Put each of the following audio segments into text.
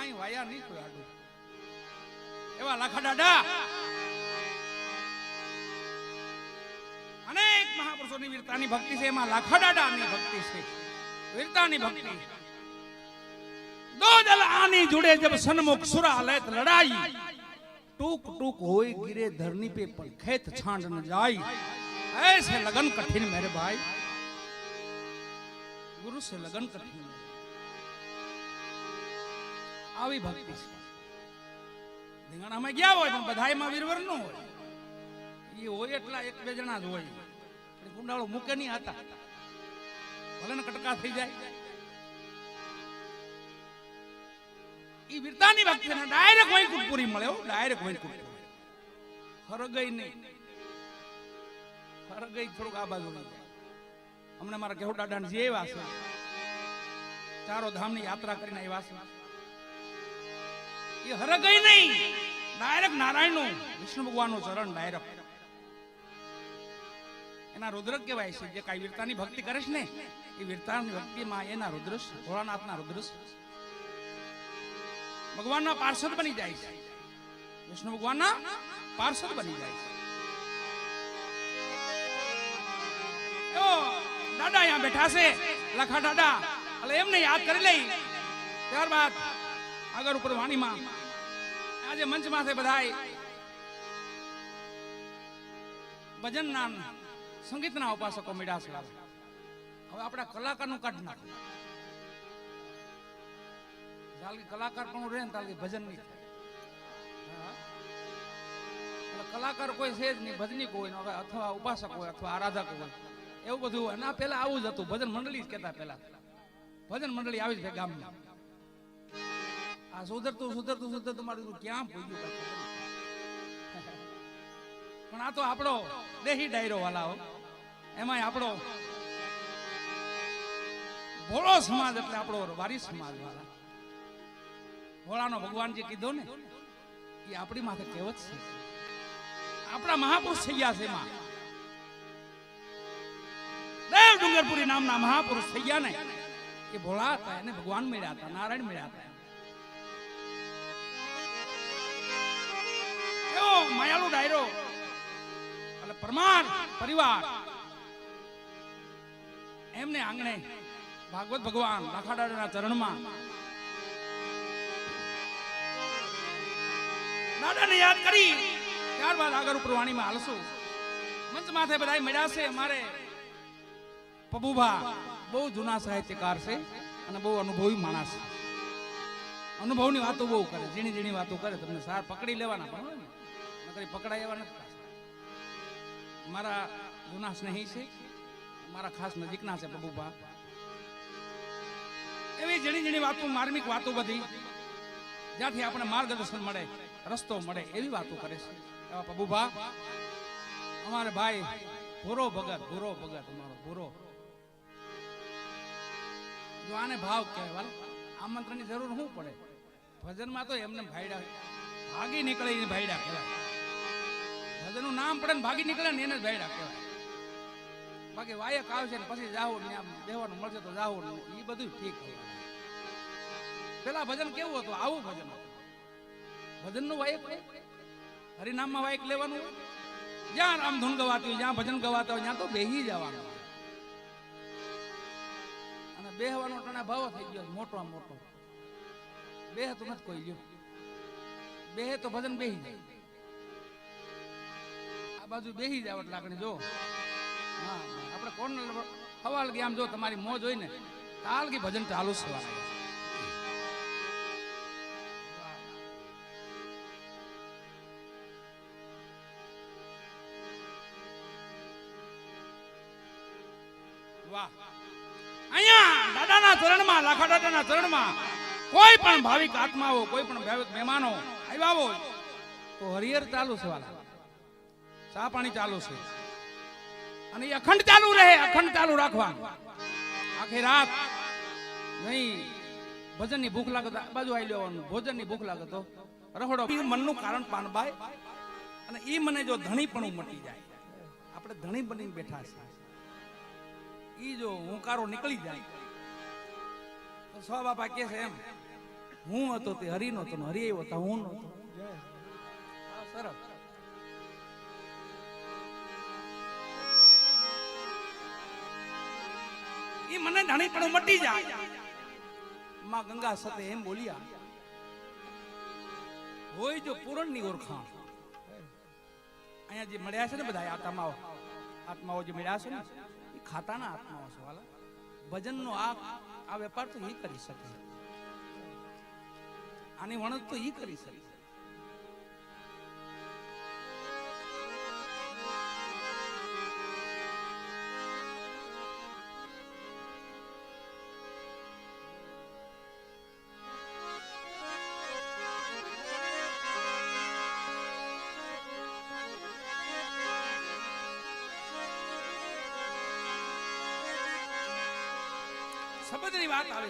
કાઈ વાયા નહીં કોઈ આડું. એવા લાખા દાડા અનેક મહાપુરુષોની વીરતાની ભક્તિ છે, એમાં લાખા દાડાની ભક્તિ છે, વીરતાની ભક્તિ. दो दल आनी जुड़े जब सन्मुख सुरा लेत लड़ाई, टूक टूक होए गिरे धरनी पे पर खेत छांड न जाई. ऐसे लगन कठिन मेरे भाई, गुरु से लगन कठिन. આવી ભક્તિ છે. ધીંગાણામાં ગયા હોય પણ બધાયમાં વીરવર ન હોય. એ હોય એટલા એક બે જણા જ હોય. ગુંડાળો મૂકે નહીં હતા, ભલે ને કટકા થઈ જાય. ઈ વીરતાની ભક્તિ ને ડાયરેક્ટ વૈકુંઠ પૂરી મળે. ડાયરેક્ટ વૈકુંઠ હરગઈ નહીં, હરગઈ થોડુંક આ બાજુ નહીં. અમને મારા કેહુ દાદા જે એવા છે, ચારો ધામની યાત્રા કરીને આવ્યા છે, એ હરગઈ નહીં, ડાયરેક્ટ નારાયણનું વિષ્ણુ ભગવાનનું ચરણ ડાયરેક્ટ. એના રુદ્ર કહેવાય છે. જે કાંઈ વીરતાની ભક્તિ કરે છે ને, એ વીરતાની ભક્તિમાં એના રુદ્ર, ભોળાનાથના રુદ્ર ભગવાનના પાર્ષદ બની જાય છે. વિષ્ણુ ભગવાનના પાર્ષદ બની જાય છે. દાદા અહીંયા બેઠા છે, લખા દાદા, એટલે એમને યાદ કરી લઈ. ત્યારબાદ આગળ ઉપર વાણીમાં આજે મંચમાં છે બધાય ભજનના સંગીતના ઉપાસકો મળ્યા છે. હવે આપણા કલાકારનું કાઢ નાખો. કલાકાર પણ રહે ને તાલી ભજન નહીં થાય. કલાકાર કોઈ છે જ નહીં, ભજનીક હોય અથવા ઉપાસક હોય અથવા આરાધક હોય, એવું બધું હોય. ના પેલા આવું જ હતું, ભજન મંડળી જ કહેતા. પેલા ભજન મંડળી આવી છે ગામમાં. આ સુધરતું મારું ક્યાં પૂછ્યું. પણ આ તો આપણો દેહી ડાયરો વાળા હો. એમાં આપણો ભોળો સમાજ એટલે આપણો વારી સમાજ વાળા. ભોળાનો ભગવાનજી કીધો ને, એ આપણી માથે કહેવત છે. આપણા મહાપુરુષ થઈ ગયા છે. એમાં દેવ ડુંગરપુરી નામના મહાપુરુષ થઈ ગયા ને, એ ભોળા હતા, એને ભગવાન મળ્યા હતા, નારાયણ મળ્યા હતા. એવો માયાળુ ડાયરો એટલે પરમાર પરિવાર. એમને આંગણે ભાગવત ભગવાન લાખા દાદાના ચરણમાં દાદાને યાદ કરી. ત્યારબાદ આગળ ઉપર વાણીમાં હાલશું. મંચ માથે બધા મળ્યા છે. અમારે પબુભા બહુ જૂના સાહિત્યકાર છે અને બહુ અનુભવી માણસ છે. અનુભવની વાતો બહુ કરે, ઝીણી ઝીણી વાતો કરે. તમને સાર પકડી લેવાના પણ નકરી પકડાય એવા નથી. મારા જૂના સ્નેહી છે, મારા ખાસ નજીકના છે પબુભા. એવી ઝીણી ઝીણી વાતો, માર્મિક વાતો બધી, જ્યાંથી આપણે માર્ગદર્શન મળે, રસ્તો મળે, એવી વાતો કરે છે. એવા પબુભા અમારે ભાઈ ભૂરો ભગત અમારો ભૂરો. જો આને ભાવ કહેવાય, આમંત્રણની જરૂર શું પડે? ભજનમાં તો એમને ભાઈડા ભાગી નીકળે એને ભાઈડા કહેવાય. ભજનનું નામ પડે ને ભાગી નીકળે ને એને જ ભાઈડા કહેવાય. બાકી વાયક આવશે ને પછી જાવું ને આમ દેવાનું મળશે તો જાવું ને, એ બધું ઠીક છે. પેલા ભજન કેવું હતું? આવું ભજન હતું. ભજનનું વાયક હોય, હરિનામમાં વાયક લેવાનું હોય. જ્યાં રામ ધૂન ગવાતી હોય, જ્યાં ભજન ગવાતા હોય, ત્યાં તો બેહી જવાનું. અને બેહવાનો ટણા ભાવ થઈ ગયો મોટો મોટો. બેહ તો નથી કોઈ ગયો. બેહે તો ભજન બેહી જાય. આ બાજુ બેહી જાવ એટલે આપણે જો આપણે કોણ હવાલ કે આમ જો તમારી મોજ હોય ને, તાલ કે ભજન ચાલુ જ થવાના. અહીંયા દાદાના ચરણમાં, લાખા દાદાના ચરણમાં કોઈ પણ ભાવિક આત્માઓ, કોઈ પણ ભાવિક મહેમાનો આવ્યા હોય તો હરિહર ચાલુ છે વાલા, ચા પાણી ચાલુ છે. અને એ અખંડ ચાલુ રહે, અખંડ ચાલુ રાખવાનું આખી રાત. નહીં ભજનની ભૂખ લાગે તો બાજુ આવી લેવાનું, ભોજનની ભૂખ લાગે તો રખડો. મનનું કારણ પાનબાઈ. અને એ મને જો ધણી પણ મટી જાય, આપણે ધણી બનીને બેઠા છે, ઈ જો હુંકારો નીકળી જાય તો સો બાપા કે છે એમ હું હતો તે હરિ નહોતો, હરિ આવ્યો તો હું નહોતો. સરસ. ઈ મને ધણી પણ મટી જાય. માં ગંગા સતે એમ બોલ્યા, હોય જો પૂરણની ઓળખાણ. અહીંયા જે મળ્યા છે ને બધા આત્માઓ જે મળ્યા છે ને એ ખાતાના આત્માઓ છે વાલા. ભજનનો આ વેપાર તો ઈ કરી શકે, આની વણત તો ઈ કરી શકે. શબ્દની વાત આવે,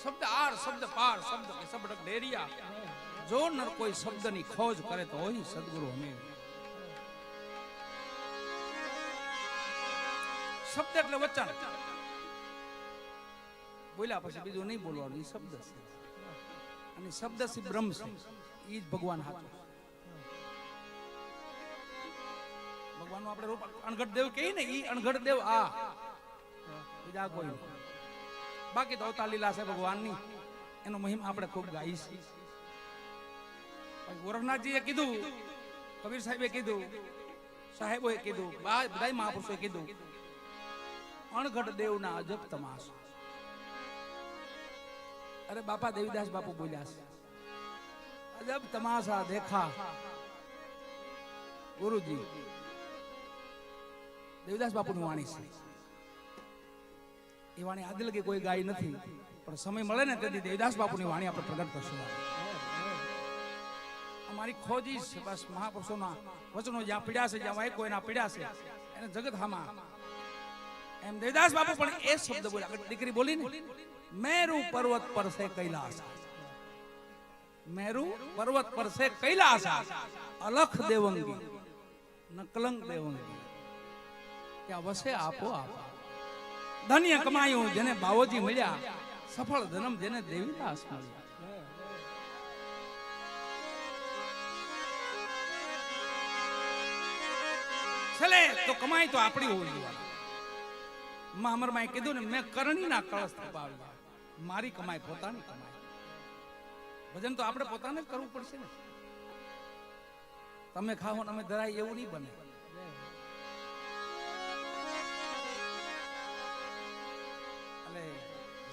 શબ્દ આર, શબ્દ પાર, શબ્દ કે શબ્દ ડેરિયા. જો નર કોઈ શબ્દની ખોજ કરે તો હોય સદગુરુ અમે. શબ્દ એટલે વચન. બોલ્યા પછી બીજું નહીં બોલવાનું, એ શબ્દ છે. અને શબ્દ છે બ્રહ્મ છે, એ જ ભગવાન હાથો. ભગવાનનું આપણે રૂપ અણઘટ દેવ કહીએ ને, એ અણઘટ દેવ આ, બીજા કોઈ નહીં. બાકી તો અવતાર લીલા છે ભગવાનની, એનો મહિમા આપણે ખૂબ ગાઈ છે. ગોરખનાથજીએ કીધું, કબીર સાહેબે કીધું, સાહેબોએ કીધું, બધા મહાપુરુષોએ કીધું, અણઘટ દેવના અજબ તમાશા. અરે બાપા દેવીદાસ બાપુ બોલ્યા છે, અજબ તમાશા દેખા ગુરુજી. દેવીદાસ બાપુની વાણી છે. એ વાણી આદિ લગી કોઈ ગાય નથી, પણ સમય મળે ને તેથી દેવદાસ બાપુની વાણી આપણે પ્રગટ કરશું. અમારી ખોજી છે બસ મહાપુરુષોના વચનો જ્યાં પીડ્યા છે, જ્યાં વાયકો એના પીડ્યા છે, એને જગત હામાં. એમ દેવદાસ બાપુ પણ એ શબ્દ બોલ્યા. દીકરી બોલી ને, મેરુ પર્વત પર છે કૈલાસ, મેરુ પર્વત પર છે કૈલાસ, અલખ દેવંગી નકલંક દેવંગી, ત્યાં વસે આપો આપ. ધન્ય કમાયું જેને બાવોજી મળ્યા, સફળ જન્મ જેને દેવીદાસ મળ્યા. છેલ્લે તો કમાઈ તો આપણી હોવી જોઈએ. અમરમાં કીધું ને, મેં કરણીના કળશ થપાવ્યા, મારી કમાઈ પોતાની કમાઈ. ભજન તો આપણે પોતાને જ કરવું પડશે ને. તમે ખાઓ ને અમે ધરાય એવું નહીં બને.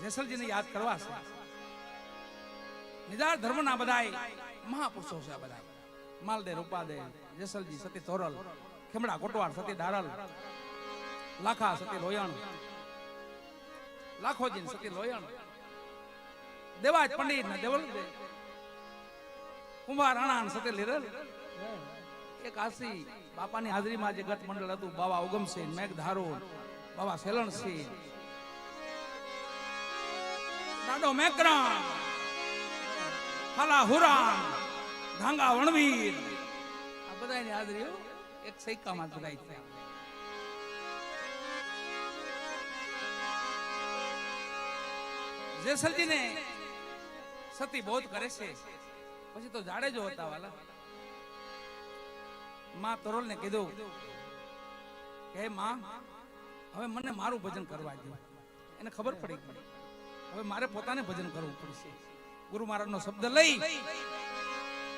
જેસલજીને યાદ કરવા છે. નિજાર ધર્મના બધાય મહાપુરુષો છે. આ બધા માલદે, રૂપાદે, જેસલજી, સતી તોરલ, ખેમડા કોટવાડ, સતી દારલ, લાખા, સતી લોયણ, લાખોજી, સતી લોયણ, દેવાજ પંડિત ને દેવલ દે, કુંભાર અણાન, સતી લીરલ. એક આસી બાપાની હાજરીમાં જે ગત મંડળ હતું, બાવા ઉગમસિંહ, મેઘધારો, બાવા સેલણસિંહ, દાડો મેકરણ, હાલા હુરાન, ધાંગા વણવીર, આ બધાની હાજરીઓ એક સૈકામાં જ બધાય છે. જેસલજીને સતી બોધ કરે છે. પછી તો જાડેજો હતા વાલા. માં તોરલને કીધું કે માં, હવે મને મારું ભજન કરવા દે. એને ખબર પડી ગઈ હવે મારે પોતાને ભજન કરવું પડશે. ગુરુ મહારાજનો શબ્દ લઈ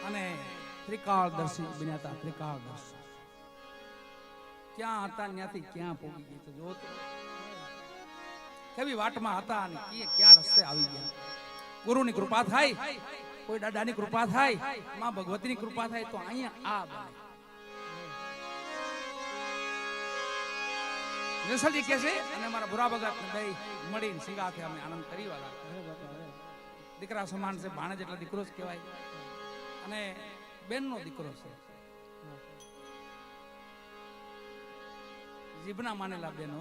અને ત્રિકાળદર્શી બન્યા હતા. ત્રિકાળદર્શી ક્યાં હતા, ત્યાંથી ક્યાં પહોંચી ગઈ. તો જો કેવી વાટમાં હતા અને ક્યાં રસ્તે આવી ગયા. ગુરુની કૃપા થાય, કોઈ દાદાની કૃપા થાય, માં ભગવતીની કૃપા થાય તો અહીંયા આ બને. જેસલજી કહે છે, અને અમારા બુરા ભગત બે મળીને સિંગાથે અમે આનંદ કરી વાળા. દીકરા સમાન છે, ભાણે જેટલા દીકરો જ કહેવાય, અને બેનનો દીકરો છે. જીભના માનેલા બેનો,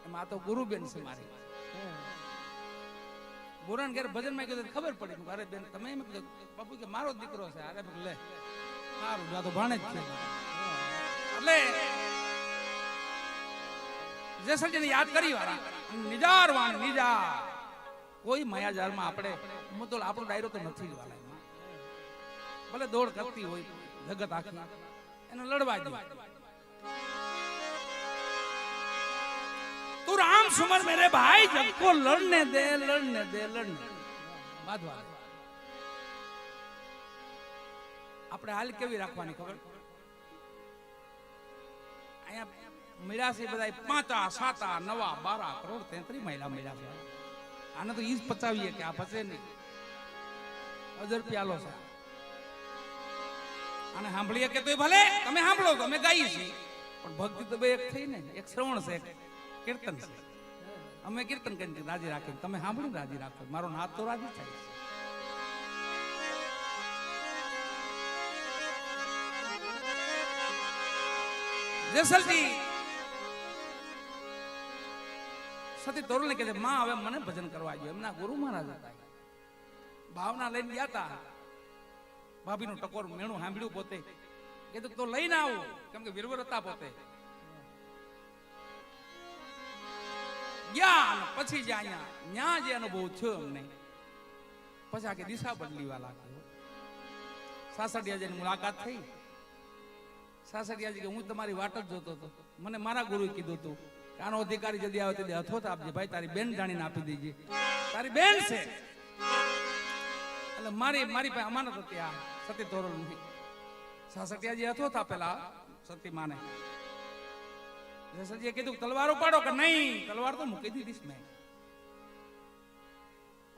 એમાં આ તો ગુરુબેન છે મારી. બોરાન ઘેર ભજન માં કીધું ખબર પડી, અરે બેન તમે એમ કીધું બાપુ કે મારો દીકરો છે. અરે લે સારું, તો ભાણે જ છે. એટલે જેસલજીને યાદ કરી વાળા નિજાર વાણ નિજાર કોઈ માયાજાળમાં આપણે હું તો આપણો ડાયરો તો નથી જ વાલા એમાં. ભલે દોડ કરતી હોય જગત આખી એને લડવા દે. તું રામ સુમર મેરે ભાઈ જગ કો લડને દે લડને દે લડને બાદવા. આપણે હાલ કેવી રાખવાની ખબર? અહીંયા મળ્યા છે બધા 5 7 9 12 કરોડ 33 મહિલા મળ્યા છે. આને તો ઈ જ પચાવીએ કે આ પચે નહીં. 1000 પ્યાલો છે આને સાંભળીએ કે તોય ભલે તમે સાંભળો તો અમે ગાઈએ છીએ, પણ ભક્તિ તો બે એક થઈ ને. એક શ્રવણ છે, કીર્તન છે. અમે કીર્તન કરીને રાજી રાખીએ, તમે સાંભળીને રાજી રાખો. મારો નાથ તો રાજી થાય છે. જેસલજી સતી તોરલને કહે છે, માં હવે મને ભજન કરવા જોઈએ. એમના ગુરુ મહારાજ હતા, ભાવના લઈને ગયા હતા. ભાભીનું ટકોર મેણું સાંભળ્યું પોતે, કીધું તો લઈને આવો, કેમ કે વીરવર હતા પોતે. ગયા પછી જે અહીંયા ન્યા જે અનુભવ થયો અમને, પછી આખી દિશા બદલીવા લાગ્યો. સાસડિયાજીની મુલાકાત થઈ. સાસડિયાજી કે હું તમારી વાટ જ જોતો હતો. મને મારા ગુરુએ કીધું હતું કે આનો અધિકારી જલ્દી આવે તે હથોત આપજે ભાઈ, તારી બેન જાણીને આપી દેજે, તારી બેન છે. એટલે મારી પાસે અમાનત હતી આ સતી તોરલની. સાસડિયાજી હથોત આપેલા સતી માને. જસજીએ કીધું તલવાર ઉપાડો કે નહીં, તલવાર તો મૂકી દીધીશ મેં.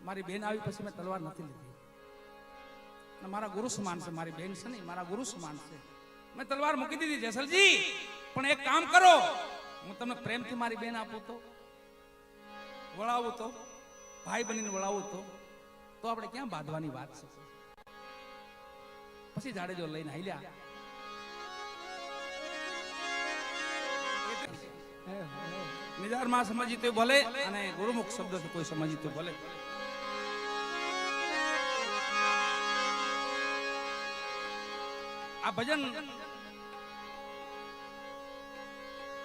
મારી બેન આવી પછી મેં તલવાર નથી લીધી. મારા ગુરુ સમાન છે, મારી બેન છે નહીં, મારા ગુરુ સમાન છે. મેં તલવાર મૂકી દીધી. જેસલજી પણ એક કામ કરો, હું તમને પ્રેમથી મારી બેન આપું તો, વળાવું તો, ભાઈ બનીને વળાવું તો આપણે ક્યાં બાંધવાની વાત છે. પછી જાડેજો લઈને હાલ્યા. નિજારમાં સમજી તો ભલે, અને ગુરુમુખ શબ્દથી કોઈ સમજી તો ભલે. આ ભજન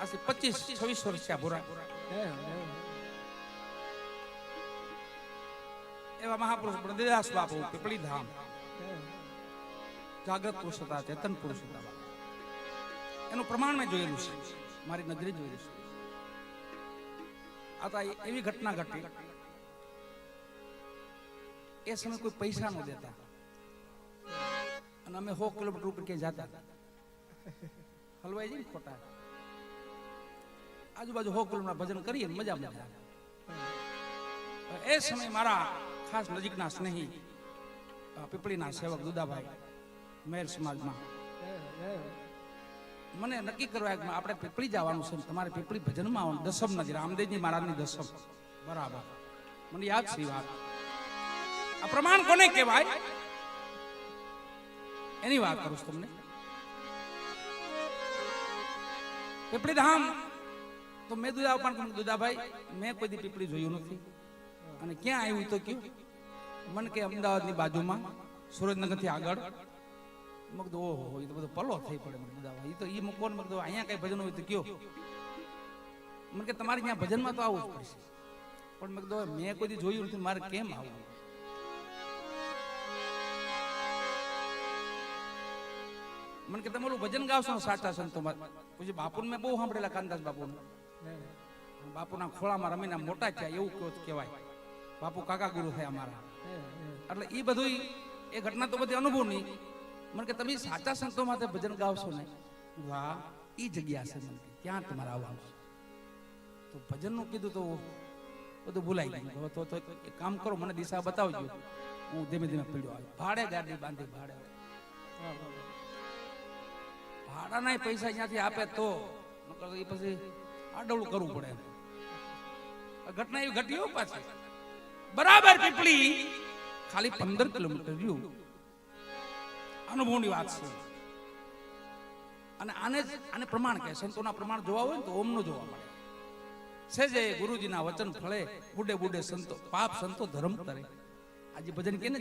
આજે 25-26 વર્ષ પૂરા. એવા મહાપુરુષ બ્રહ્મદાસ બાપુ પીપળી ધામ જાગૃત પુરુષ હતા, ચેતન પુરુષ હતા. એનું પ્રમાણ મેં જોયેલું છે, મારી નજરે જોયેલું છે. આ એવી ઘટના ઘટી, એ સમય કોઈ પૈસા ન દેતા અને અમે 100 કિલોમીટર ઉપર ક્યાંય જતા હલવાઈ જઈને ખોટા આજુબાજુ 100 કિલોમીટર ભજન કરીએ, મજા મજા. એ સમય મારા ખાસ નજીકના સ્નેહી પીપળીના સેવક દુદાભાઈ મેર સમાજમાં મને નક્કી કરવા કે આપણે પીપળી જવાનું છે, તમારે પીપળી ભજનમાં આવવાનું. દસમ નથી, રામદેવજી મહારાજની દસમ. બરાબર, મને યાદ છે વાત. આ પ્રમાણ કોને કહેવાય એની વાત કરું છું તમને. પીપળી ધામ તો મેં દુદાભાઈ મેં કોઈ દી પીપળી જોયું નથી, અને ક્યાં આવ્યું તો કયું મને કે અમદાવાદની બાજુમાં સુરેન્દ્રનગરથી આગળ. મગદો ઓહો, એ તો બધો પલો થઈ પડે. એ તો એ મૂકવાનું મગદો અહીંયા કઈ ભજન હોય તો કયો. મને કે તમારે ત્યાં ભજનમાં તો આવવું જ પડશે. પણ મગદો મેં કોઈ દી જોયું નથી, મારે કેમ આવવું? મને કે તમે ઓલું ભજન ગાવશો સાચા સંતોમાં. પછી બાપુને મેં બહુ સાંભળેલા, કાનદાસ બાપુને. બાપુના ખોળામાં રમીને મોટા થયા એવું કહેવાય. બાપુ કાકા ગુરુ થયા અમારા. એટલે એ બધું એ ઘટના તો બધી અનુભવ નહીં. મને કે તમે સાચા સંતો માટે ભજન ગાવશો ને, વાહ એ જગ્યા છે. મને ક્યાં તમારે આવવાનું? તો ભજનનું કીધું તો બધું ભૂલાઈ ગયું. તો એક કામ કરો, મને દિશા બતાવજો. હું ધીમે ધીમે પીડ્યો આવ્યો. ભાડે ગાડી બાંધી, ભાડાના પૈસા અહીંયાથી આપે તો એ પછી આડવડું કરવું પડે. ઘટના એવી ઘટી પાછી. બરાબર પીપળી ખાલી 15 કિલોમીટર રહ્યું. અનુભવની વાત છે. અને આને પ્રમાણ કહે. સંતોના પ્રમાણ જોવા હોય ને તો ઓમનો જોવા મળે છે. જે ગુરુજીના વચન ફળે, બુડે બુડે સંતો પાપ સંતો ધર્મ કરે. આજે ભજન કે ને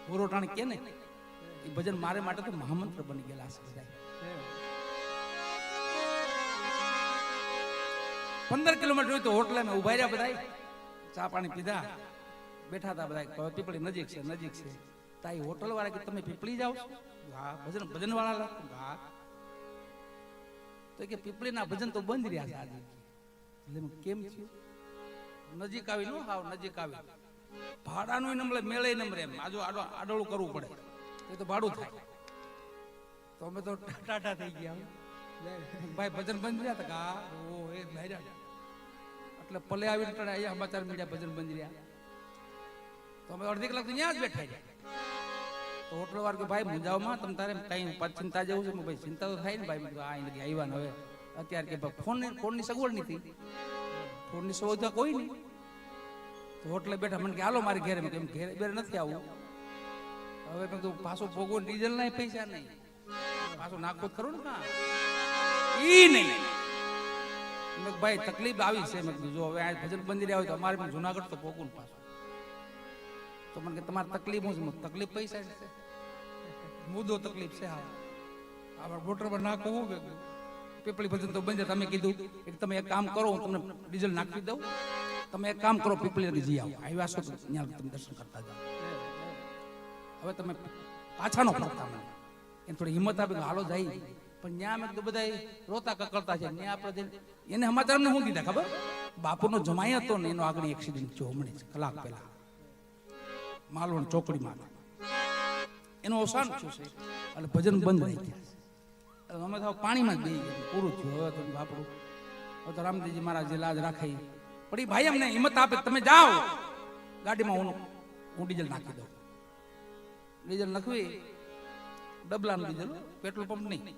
ગોરોટાણ કે ને, એ ભજન મારે માટે તો મહામંત્ર બની ગયેલા છે. 15 કિલોમીટર હોય તો હોટલે મેં ઉભા રહ્યા, બધા ચા પાણી પીધા. બેઠા હતા બધા, પીપળી નજીક છે નજીક છે. તા એ હોટલ વાળા કે તમે પીપળી જાઓ છો? હા. ભજન ભજન વાળા? હા. તો કે પીપળીના ભજન તો બંધ રહ્યા છે આજે. એટલે કેમ થયું? નજીક આવી નો હાવ નજીક આવી ભાડાનું નંબર મેળે નંબર એમ આજુ આડોળું કરવું પડે એ તો ભાડું થાય. તો અમે તો ટાટા થઈ ગયા ભાઈ ભજન બંધ રહ્યા હતા. હા ઓ એ ભાઈ એટલે પલે આવીને અહીંયા સમાચાર મીડિયા ભજન બંધ રહ્યા. તો અમે અડધી કલાક ત્યાં જ બેઠા રહ્યા. તો હોટલ વાળા કે ભાઈ મુંજાવમાં તમે તારે કઈ ચિંતા જેવું છે? ભાઈ ચિંતા તો થાય ને ભાઈ. આ લગી આવ્યા ને હવે અત્યારે કે ફોનની સગવડ નથી, ફોનની સુવિધા કોઈ નહીં. તો હોટલે બેઠા મને કે હાલો મારી ઘેરે. કેમ ઘેરે બેરે નથી આવું? હવે મેં કીધું પાછું ભોગવું ડીઝલ ના પૈસા નહીં, પાછું નાખવું ખરું ને કા ઈ નહીં. મેં ભાઈ તકલીફ આવી છે. મેં કીધું જો હવે આ ભજન બંધ રહ્યા હોય તો અમારે જુનાગઢ તો ભોગવું પાછું. તો મને કે તમારી તકલીફ શું છે? તકલીફ પૈસા છે, મુદ્દો તકલીફ છે. હા આ મોટર પર નાખવું ભેગું પીપળી ભજન તો બંધ. તમે કીધું કે તમે એક કામ કરો, હું તમને ડીઝલ નાખી દઉં. તમે એક કામ કરો, પીપળી જી આવો. આવ્યા છો તો ત્યાં તમે દર્શન કરતા જાઓ. હવે તમે પાછા નો ફરતા મને એને થોડી હિંમત આપી હાલો જાય. પણ ત્યાં મેં તો બધા રોતા કકળતા છે. ત્યાં આપણે એને સમાચાર અમને શું દીધા ખબર? બાપુનો જમાઈ હતો ને એનો આગળ એક્સિડન્ટ થયો હમણાં કલાક પહેલા માલવણ ચોકડીમાં. એનું અવસાન થયું છે એટલે ભજન બંધ થઈ ગયા. અમે તો પાણીમાં જ બેસી ગયા, પૂરું થયું. હવે તો બાપુ હવે તો રામદેવજી મહારાજ જે લાજ રાખે પણ એ ભાઈ અમને હિંમત આપે તમે જાઓ ગાડીમાં, હું ડીઝલ નાખી દઉં. ડીઝલ નાખવી ડબલાનું ડીઝલ, પેટ્રોલ પંપ નહીં,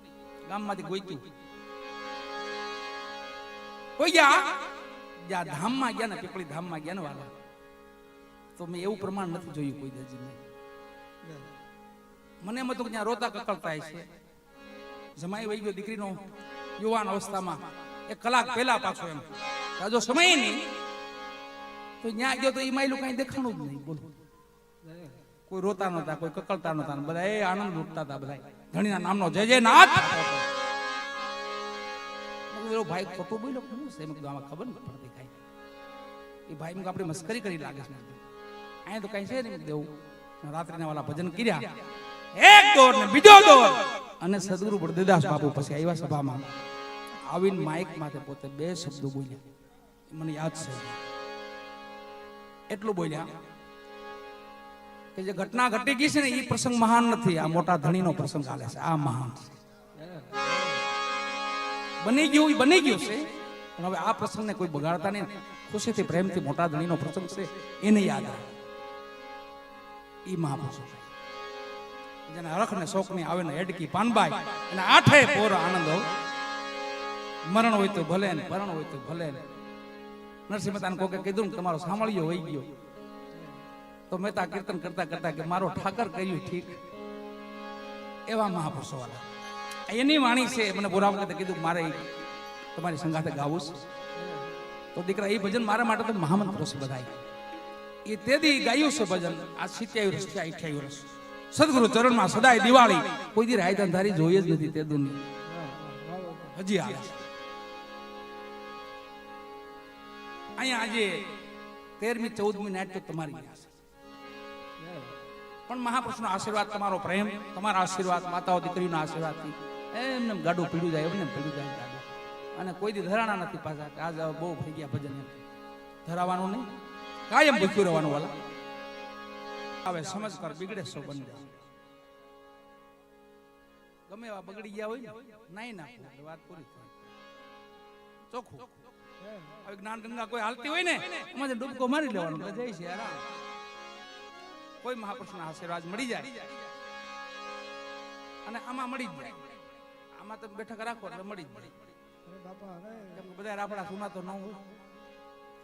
ગામમાંથી ગોઈતું કોઈ ગયા. જ્યાં ધામમાં ગયા ને પીપળી ધામમાં ગયા ને વાલા, તો મેં એવું પ્રમાણ નથી જોયું કોઈ દર્જી. મને એમ હતું કે ત્યાં રોતા કકળતા છે. જમાઈ વહી ગયો દીકરીનો યુવાન અવસ્થામાં એક કલાક પહેલા પાછો. એમ જો સમય નહીં તો ત્યાં ગયો તો એ માયલું કઈ દેખાણું જ નહીં. બોલો કોઈ રોતા નતા, કોઈ કકળતા નતા, બધા એ આનંદ લૂટતા હતા. બધા ધણીના નામનો જય જય નાથ. ભાઈ ખોટું બોલ્યો શું છે? મેં કીધું આમાં ખબર નથી પડતી કઈ. એ ભાઈ મેં આપણી મસ્કરી કરી લાગે છે. અહીંયા તો કઈ છે નહીં દેવું. રાત્રિના વાળા ભજન કર્યા એક દોર ને બીજો દોર, અને સદગુરુ બળદેવદાસ બાપુ પછી આવ્યા સભામાં. આવીને માઇક માથે પોતે બે શબ્દો બોલ્યા, મને યાદ છે. એટલું બોલ્યા કે જે ઘટના ઘટી ગઈ છે ને એ પ્રસંગ મહાન નથી, આ મોટા ધણીનો પ્રસંગ ચાલે છે, આ મહાન છે. બની ગયું બની ગયું છે, પણ હવે આ પ્રસંગને કોઈ બગાડતા નહીં. ખુશીથી પ્રેમથી મોટા ધણીનો પ્રસંગ છે એને યાદ રાખે. ઈ મહાપુરુષો જેને હરખ ને શોખ ની આવે ને હેડકી પાનબાઈ અને આઠે પોર આનંદ હોય. મરણ હોય તો ભલે ને પરણ હોય તો ભલે. નરસિંહ મહેતાને કોકે કીધું ને તમારો સાંભળ્યો વહી ગયો, તો મહેતા કીર્તન કરતા કરતા કે મારો ઠાકર કર્યું ઠીક. એવા મહાપુરુષો વાળા એની વાણી છે. મને બોરા વખતે કીધું મારે તમારી સંગાથે ગાવું છે. તો દીકરા એ ભજન મારા માટે તો મહામંત્રો છે. બધા એ તેથી ગાયું છે ભજન. આ 87 વર્ષ થી 88 વર્ષ સદગુરુ ચરણમાં સદાય દિવાળી. કોઈ દી રાયત અંધારી જોઈએ જ નથી તે દુનિયા હજી આવે છે. અહીંયા આજે 13મી 14મી નાટ તો તમારી ગયા છે, પણ મહાપુરુષનો આશીર્વાદ, તમારો પ્રેમ, તમારા આશીર્વાદ, માતાઓ દીકરીઓના આશીર્વાદથી એમને ગાડું પીડ્યું જાય, એમને પીડ્યું જાય ગાડું. અને કોઈ દી ધરાણા નથી પાછા. આજ બહુ થઈ ગયા ભજન, ધરાવાનું નહીં, કાયમ ભૂખ્યું રહેવાનું. વાલા હવે સમજ કર, બિગડે સો બની જાય. ગમે એવા બગડી ગયા હોય નહીં નાખવું, વાત પૂરી થાય ચોખ્ખું. હવે જ્ઞાન ગંગા કોઈ હાલતી હોય ને એમાં ડૂબકો મારી લેવાનો, જય છે આરામ. કોઈ મહાપુરુષના આશીર્વાદ મળી જાય અને આમાં મળી જ જાય. આમાં તમે બેઠક રાખો એટલે મળી જ જાય. બધા રાફડા સુના તો ન હોય,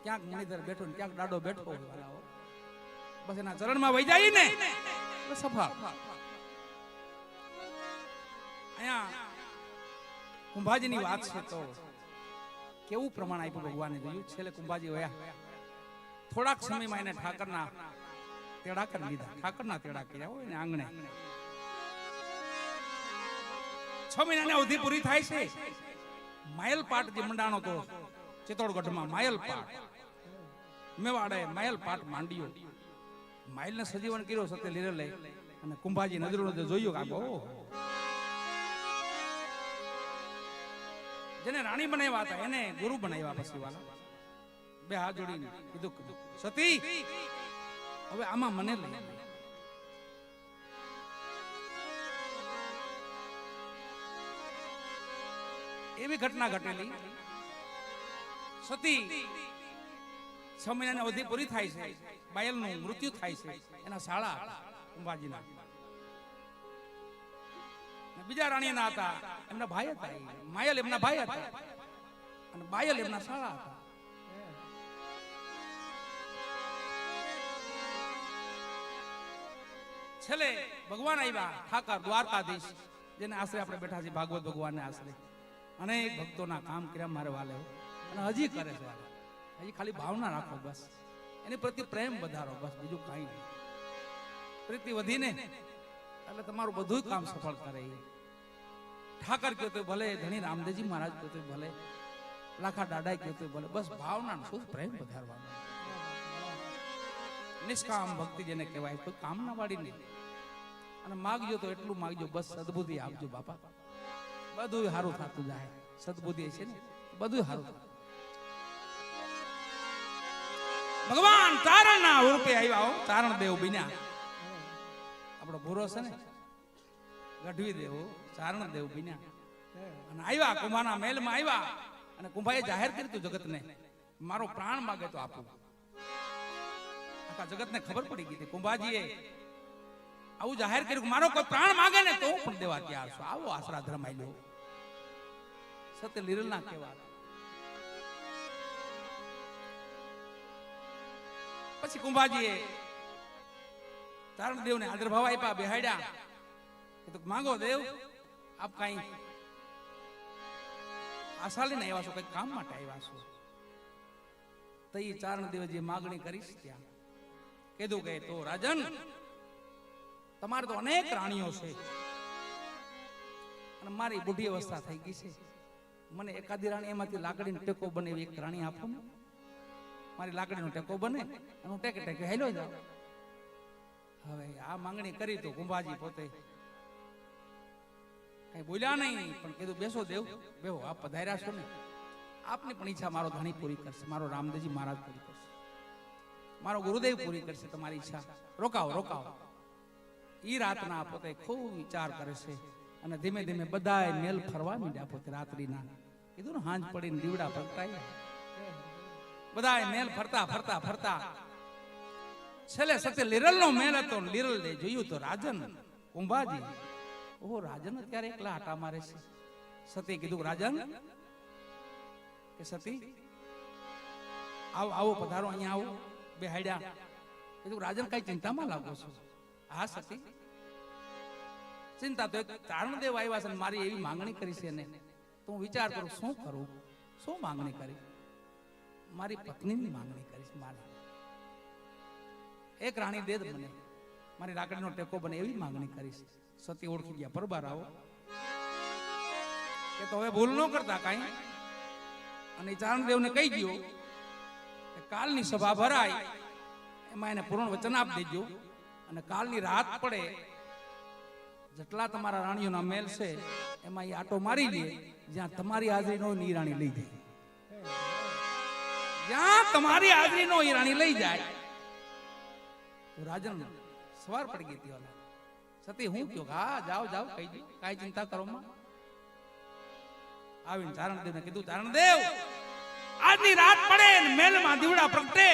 ક્યાંક મણિધર બેઠો ને ક્યાંક દાડો બેઠો હોય. બસ એના ચરણમાં વહી જાય ને સફા. અહીંયા કુંભાજીની વાત છે તો કેવું પ્રમાણ આપ્યું ભગવાને જોયું. છેલ્લે કુંભાજી વયા થોડાક સમયમાં એને ઠાકરના તેડા કરી લીધા. ઠાકરના તેડા કર્યા હોય ને આંગણે. 6 મહિનાની અવધિ પૂરી થાય છે. માયલ પાટ જે મંડાણો તો ચિત્તોડગઢમાં માયલ પાટ, મેવાડે માયલ પાટ માંડ્યો. માઇલને સજીવન કર્યો સત્ય લીરલે અને કુંભાજી નજરો જોયું કે ઓહો, જેને રાણી બનાવ્યા હતા એને ગુરુ બનાવ્યા. પછી વાલા બે હાથ જોડીને કીધું સતી હવે આમાં મને લઈ. એવી ઘટના ઘટેલી. સતી 6 મહિનાની અવધિ પૂરી થાય છે, બાયલનું મૃત્યુ થાય છે. એના શાળા કુંભાજીના બીજા રાણીના હતા, એમના ભાઈ હતા. માયલ એમના ભાઈ હતા અને બાયલ એમના શાળા હતા. છેલ્લે ભગવાન આવ્યા, ઠાકર દ્વારકાધીશ, જેને આશરે આપણે બેઠા છીએ, ભાગવત ભગવાનને આશરે અનેક ભક્તોના કામ કર્યા મારે વાલે, અને હજી કરે છે. હજી ખાલી ભાવના રાખો બસ, એની પ્રતિ પ્રેમ વધારો બસ, બીજું કાંઈ નહીં. પ્રીતિ વધીને એટલે તમારું બધું કામ સફળ કરે. ઠાકર કહ્યું તો ભલે, ધણી રામદેવજી મહારાજ કહ્યું તો ભલે, લાખા દાદા કહ્યું તો ભલે, બસ ભાવના શું પ્રેમ વધારવાનો. નિષ્કામ ભક્તિ જેને કહેવાય, કોઈ કામના વાળી નહીં. અને માગજો તો એટલું માગજો, બસ સદબુદ્ધિ આપજો બાપા, બધું સારું થતું જાય. સદબુદ્ધિ છે ને બધું સારું. ભગવાન ચારણના રૂપે આવ્યા હો, ચારણ દેવ બન્યા. આપણો ભૂરો છે ને ગઢવી દેવ, ચારણ દેવ બન્યા અને આવ્યા કુંભાના મહેલમાં આવ્યા. અને કુંભાએ જાહેર કર્યું જગતને, મારો પ્રાણ માગે તો આપું. આખા જગતને ખબર પડી ગઈ હતી. કુંભાજીએ આવું જાહેર કર્યું કે મારો કોઈ પ્રાણ માગે ને તો હું પણ દેવા તૈયાર છું. આવો આશરા ધર્મ આવ્યો. સત્ય લીરલના કહેવા. પછી કુંભાજીએ ચારણ દેવને આદરભાવ આપ્યા, બેહાડ્યા. તો માંગો દેવ, આપ કઈ આશા લઈને આવ્યા છો, કઈ કામ માટે આવ્યા છો? તો એ ચારણ દેવ જે માગણી કરીશ ત્યાં કીધું કે તો રાજન, તમારે તો અનેક રાણીઓ છે અને મારી બુઢી અવસ્થા થઈ ગઈ છે. મને એકાદી રાણી એમાંથી લાકડીનો ટેકો બને એવી એક રાણી આપો ને. મારી લાકડીનો ટેકો બને અને હું ટેકે ટેકે હેલો જાઉં. હવે આ માંગણી કરી તો કુંભાજી પોતે કઈ બોલ્યા નહીં, પણ કીધું બેસો દેવ, બેહો, આપ પધાર્યા છો ને, આપની પણ ઈચ્છા મારો ધણી પૂરી કરશે, મારો રામદેવજી મહારાજ પૂરી કરશે, મારો ગુરુદેવ પૂરી કરશે. તમારી ઈચ્છા રોકાવો, રોકાવો. ઈ રાતના પોતે ખૂબ વિચાર કરે છે અને ધીમે ધીમે બધાય મેલ ફરવા માંડ્યા. પોતે રાત્રિના કીધું ને, હાંજ પડીને દીવડા ફરતા, બધાય મેલ ફરતા ફરતા ફરતા છેલ્લે સત્ય લીરલનો મેલ હતો. લીરલ જોયું તો રાજન, કુંભાજી. ઓહો, રાજન અત્યારે એકલા આટા મારે છે. સતી કીધું, રાજન કે સતી આવો, આવો પધારો, અહીંયા આવો. બેહાડ્યા. કીધું રાજન કઈ ચિંતામાં લાગો છો? હા સતી, ચિંતા તો એક ચારણ દેવ આવ્યા છે, મારી એવી માંગણી કરી છે ને, તો હું વિચાર કરું શું કરું. શું માંગણી કરી? મારી પત્નીની માંગણી કરીશ. મારી એક રાણી દે મને, મારી લાકડીનો ટેકો બને એવી માંગણી કરીશ. સતી ઓળખી ગયા, પરબાર આવો. કે તો હવે ભૂલ ન કરતા કાંઈ. અને ચારણદેવને કહી ગયો કે કાલની સભા ભરાય એમાં એને પૂર્ણ વચન આપ દેજો, અને કાલની રાત પડે જેટલા તમારા રાણીઓના મેલ છે એમાં એ આટો મારી લે, જ્યાં તમારી હાજરી નો ઈ રાણી લઈ જાય. જ્યાં તમારી હાજરી નો ઈ રાણી લઈ જાય. તો રાજન સવાર પડી ગઈ હતી. સતી હું કયો, હા જાઓ જાઓ, કહી દો, કાંઈ ચિંતા કરો માં. આવીને ચારણદેવને કીધું, ચારણદેવ આજની રાત પડે ને મેલમાં દીવડા પ્રગટે,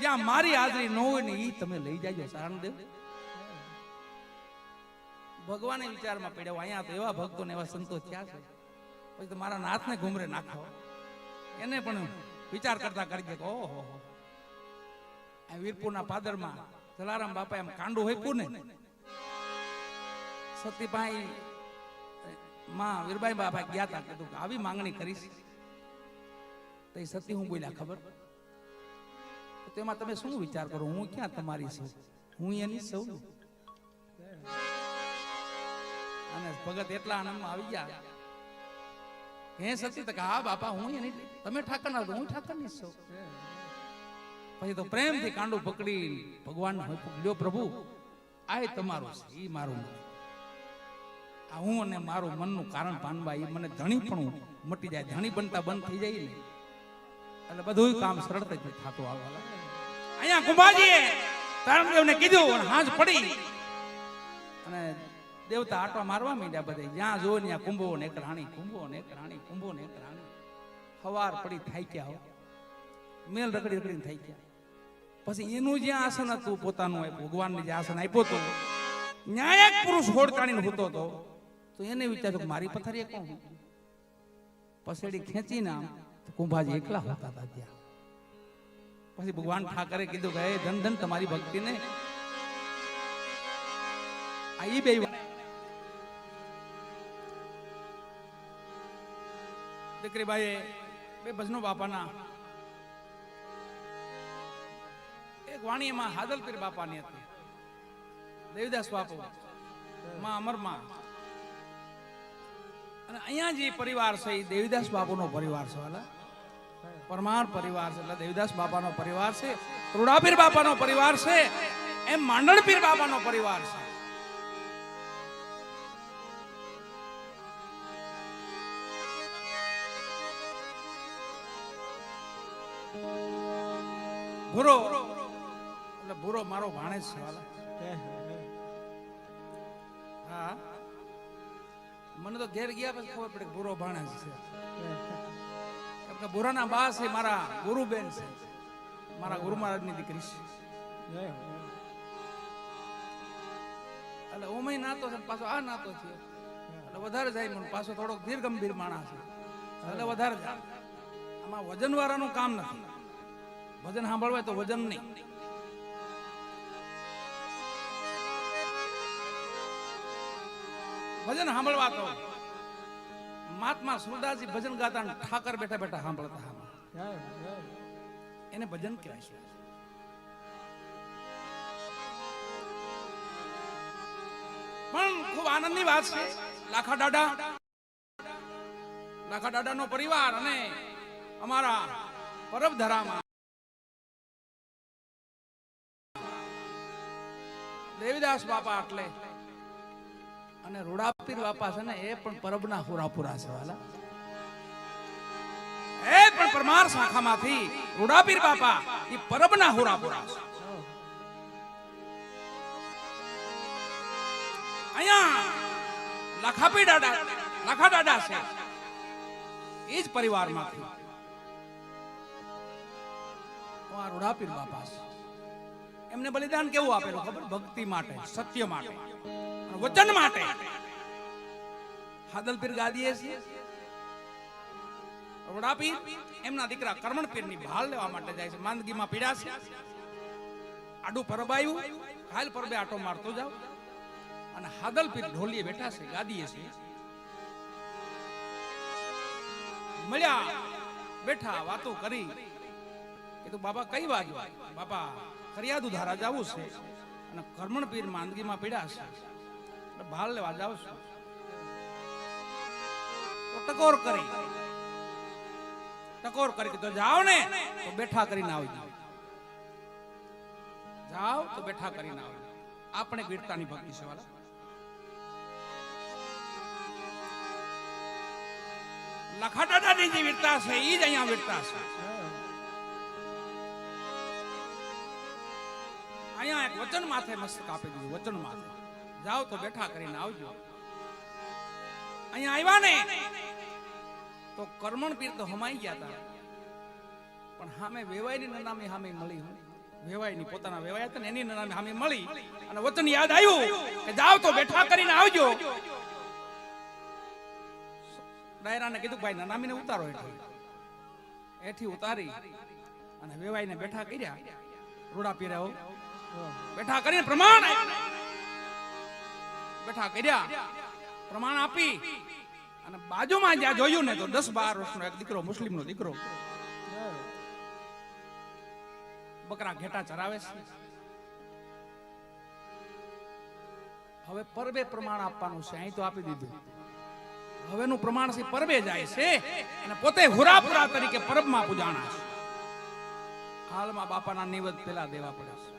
જ્યાં મારી હાજરી ન હોય ને ઈ તમે લઈ જાજો. ચારણદેવ ભગવાને વિચારમાં પડ્યા, અહીંયા તો એવા ભક્તો ને એવા સંતો થયા છે, પછી તો મારા નાથને ઘુમરે નાખો. એને પણ વિચાર કરતા કરી દે, ઓહો આ વીરપુરના પાદરમાં જલારામ બાપા એમ કાંડું હોયપું ને, સતીભાઈ માં વીરબાઈ બાપા ગયા હતા. કીધું કે આવી માંગણી કરીશ. તો એ સતી હું બોલ્યા ખબર? તો એમાં તમે શું વિચાર કરો? હું ક્યાં તમારી છું? હું એની સૌ. અને ભગત એટલા આનંદમાં આવી ગયા, હે સતી, તો હા બાપા હું એની, તમે ઠાકર ના, હું ઠાકર ની છું. પછી તો પ્રેમથી કાંડું પકડી ભગવાન લ્યો પ્રભુ આ તમારું છે, ઈ મારું નથી. આ હું અને મારું મનનું કારણ પાનવા એ મને ધણી પણ મટી જાય, ધણી બનતા બંધ થઈ જાય ને એટલે બધું કામ સરળતાથી થતું આવવા. અહીંયા કુંભાજીએ ધર્મદેવને કીધું અને હાંજ પડી અને દેવતા આટવા મારવા માંડ્યા. બધે જ્યાં જો ત્યાં કુંભો ને એક રાણી, કુંભો ને એક રાણી, કુંભો ને એક રાણી. હવાર પડી થાય ગયા, મેલ રગડી રગડીને થઈ ગયા. પછી એનું જ્યાં આસન હતું પોતાનું ભગવાનને જે આસન આપ્યું હતું ન્યાય એક પુરુષ હોડ કાઢીને હોતો હતો. તો એને વિચાર્યું મારી પથારીએ કોણ? પસેડી ખેંચીને આમ કુંભાજી એકલા હોતા હતા ત્યાં. પછી ભગવાન ઠાકરે કીધું કે ધન ધન તમારી ભક્તિને આ ઈ બે દીકરી ભાઈ બે ભજનો બાપાના એક વાણી એમાં હાદલપીર બાપાની હતી, દેવીદાસ બાપુ માં અમરમાં. અને અહીંયા જે પરિવાર છે એ દેવીદાસ બાપુનો પરિવાર છે, વાલા પરમાર પરિવાર છે. એટલે દેવીદાસ બાપાનો પરિવાર છે, રૂડાપીર બાપાનો પરિવાર છે, એમ માંડણપીર બાપાનો પરિવાર છે. ભૂરો એટલે ભૂરો મારો ભાણેજ છે વાલા. હા, મને તો ઘેર ગયા પછી ખબર પડે કે ભૂરો ભાણેજ છે. કેમ કે ભૂરાના બા છે મારા ગુરુબેન છે, મારા ગુરુ મહારાજની દીકરી છે. એટલે ઓમય નાતો છે પાછો આ નાતો થયો એટલે વધારે જાય. મને પાછો થોડોક ધીર ગંભીર માણસ છે એટલે વધારે જાય. આમાં વજન વાળાનું કામ નથી. ભજન સાંભળવાય તો વજન નહીં. ભજન સાંભળવા તો મહાત્મા સુરદાસજી ભજન ગાતા ઠાકર બેઠા બેઠા સાંભળતા, એને ભજન કહેવાય છે. પણ ખૂબ આનંદની વાત છે. લાખા દાદાનો પરિવાર અને અમારા પરબધરામાં દેવીદાસ બાપા એટલે અને રૂડાપીર બાપા છે ને એ પણ પરબના હુરાપુરા છે વાલા. એ પણ પરમાર શાખામાંથી રૂડાપીર બાપા એ પરબના હુરાપુરા છે. અહીંયા લાખા દાદા છે એ જ પરિવારમાંથી રૂડાપીર બાપા છે. એમને બલિદાન કેવું આપેલું ખબર? ભક્તિ માટે, સત્ય માટે, વચન માટે. હાદલપીર ગાદીએ છે, રૂડાપીર એમના દીકરા કરમણપીરની ભાળ લેવા માટે જાય છે. માંદગીમાં પીડા છે, આડું પરબાયું, હાલ પરબે આટો મારતો જાવ. અને હાદલપીર ઢોલીએ બેઠા છે, ગાદીએ છે. મળ્યા, બેઠા, વાતો કરી. કીધું બાપા કઈ બાજુ? બાપા કરિયાદુ ધારા જાવું છે અને કરમણપીર માંદગીમાં પીડા છે એટલે ભાલ લેવા જાવ છું. તો ટકોર કરી તો જાઓ ને તો બેઠા કરીને આવજો, જાઓ તો બેઠા કરીને આવજો. આપણે વીરતાની ભક્તિ છે વાલા. લાખા દાદાની જે વીરતા છે એ જ અહીંયા વીરતા છે. અહીંયા એક વચન માથે મસ્તક આપી દીધું. વચન માથે જાઓ તો બેઠા કરીને આવજો. અહીંયા આવ્યા ને તો કરમણપીર તો હમાઈ ગયા હતા, પણ સામે વેવાઈની નનામી સામે મળી. વેવાઈની પોતાના વેવાઈ હતા ને એની નનામી સામે મળી અને વચન યાદ આવ્યું કે જાઓ તો બેઠા કરીને આવજો. ડાયરાને કીધું ભાઈ નનામીને ઉતારો એથી ઉતારી અને વેવાઈને બેઠા કર્યા. રૂડાપીરે બેઠા કરીને પ્રમાણ બેઠા કર્યા, પ્રમાણ આપી અને બાજુમાં જ્યાં જોયું ને તો 10-12 વર્ષનો એક દીકરો, મુસ્લિમનો દીકરો બકરા ઘેટા ચરાવે છે. હવે પરબે પ્રમાણ આપવાનું છે. અહીં તો આપી દીધું, હવેનું પ્રમાણ છે પરબે જાય છે અને પોતે હુરાપુરા તરીકે પરબમાં પૂજાણા છે. હાલમાં બાપાના નિવેદ પેલા દેવા પડે છે.